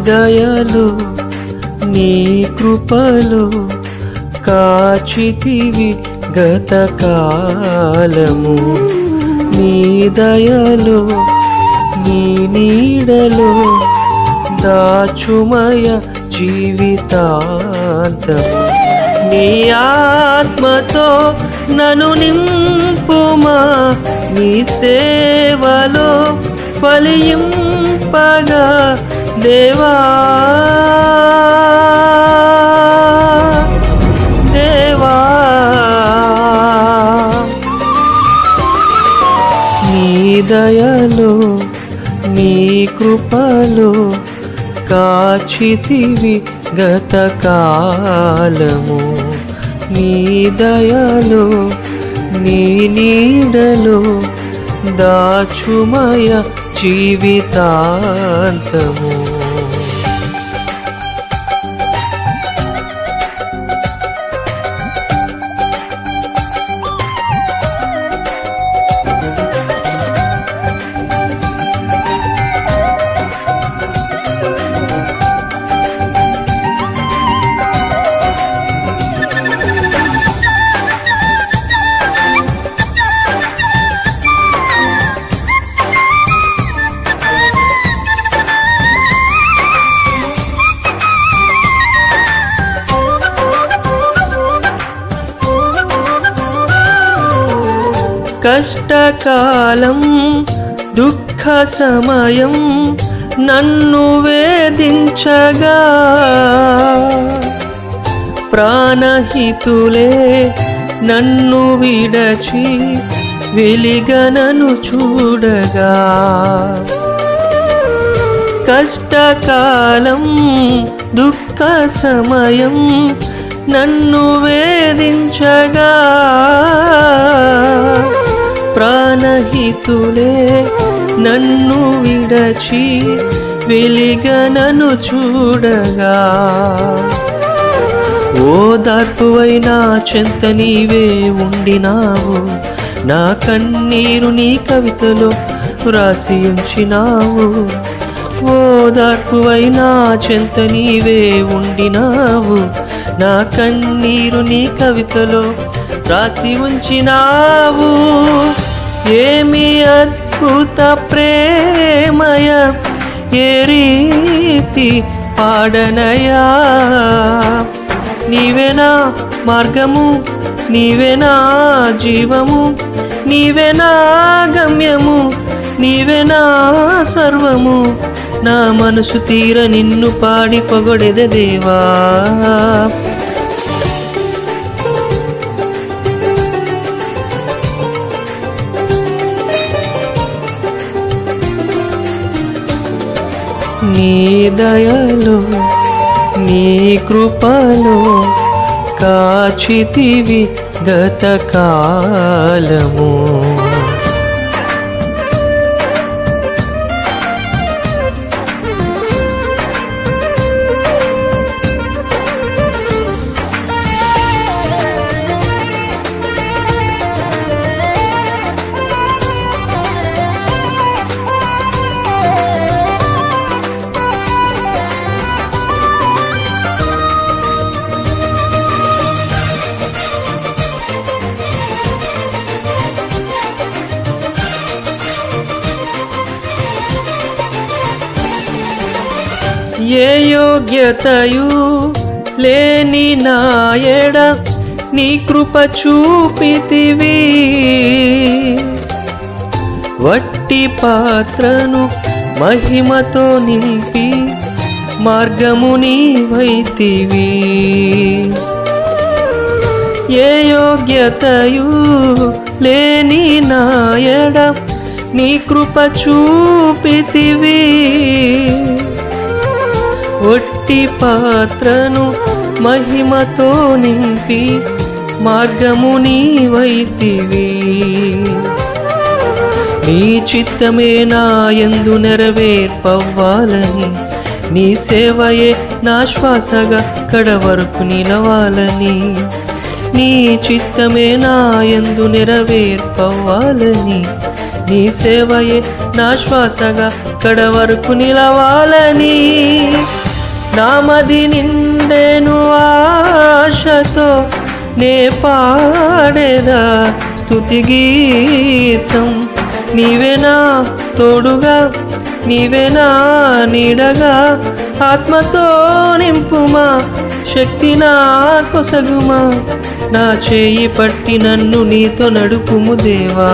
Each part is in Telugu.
దయలో నీ కృపలో కాచితివి గతకాలము. నీ దయలో నీ నీడలో దాచుమయ జీవితాంతము. నీ ఆత్మతో నన్ను నింపుమా, నీ సేవలో ఫలింపగా దేవా. దేవా నీ దయలో నీ కృపలో కాచితివి గతకాలము. నీ దయలో నీ నీడలో దాచుమయ జీవితాంతము. కష్టకాలం దుఃఖ సమయం నన్ను వేధించగా, ప్రాణహితులే నన్ను విడచి వెలిగనను చూడగా. కష్టకాలం దుఃఖ సమయం నన్ను వేధించగా, ప్రాణహితులే నన్ను విడచి వెలిగనను చూడగా. ఓదార్పువై నా చెంత నీవే ఉండినావు, నా కన్నీరు నీ కవితలో వ్రాసి ఉంచినావు. ఓదార్పువై నా చెంత నీవే ఉండినావు, నా కన్నీరు నీ కవితలో రాసి ఉంచినావు. ఏమి అద్భుత ప్రేమయ, ఏ రీతి పాడనయా. నీవే నా మార్గము, నీవే నా జీవము, నీవే నా గమ్యము, నీవే నా సర్వము. నా మనసు తీర నిన్ను పాడి పొగడెద దేవా. నీ దయలో నీ కృపలో కాచితివి గతకాలము. ఏ యోగ్యతయు లేని నాయడ నీ కృప చూపితివి, వట్టి పాత్రను మహిమతో నింపి మార్గము నీవైతివి. ఏ యోగ్యతయు లేని నాయడ నీ కృప చూపితివి, ఒట్టి పాత్రను మహిమతో నింపి మార్గము నీవైతివి. నీ చిత్తమే నా యందు నెరవేర్పవ్వాలని, నీ సేవయే నా శ్వాసగా కడవరకు నిలవాలని. నీ చిత్తమే నా యందు నెరవేర్పవ్వాలని, నీ సేవయే నా శ్వాసగా కడవరకు నిలవాలని. నామది నిండెను ఆశతో నే పాడేదా స్తుతి గీతం. నీవేనా తోడుగా, నీవేనా నీడగా, ఆత్మతో నింపుమా, శక్తి నా కొసగుమా. నా చేయి పట్టి నన్ను నీతో నడుపుము దేవా.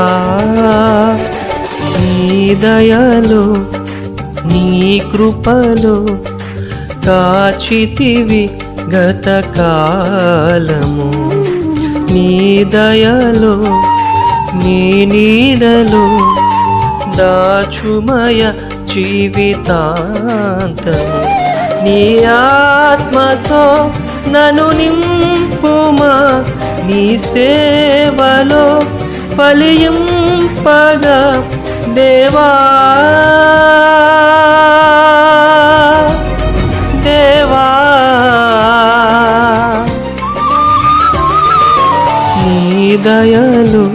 నీ దయలో నీ కృపలో కాచితివి గతకాలము. నీ దయలో నీ నీడలో దాచుమయ జీవితాంతము. నీ ఆత్మతో నన్ను నింపుమా, నీ సేవలో ఫలింపగా దేవా. దేవా నీ దయలో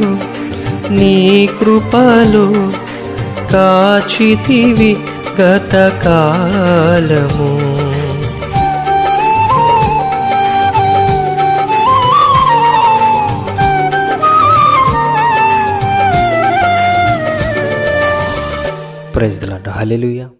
నీ కృపలో కాచితివి గతకాలము. Praise the Lord. హల్లెలూయా.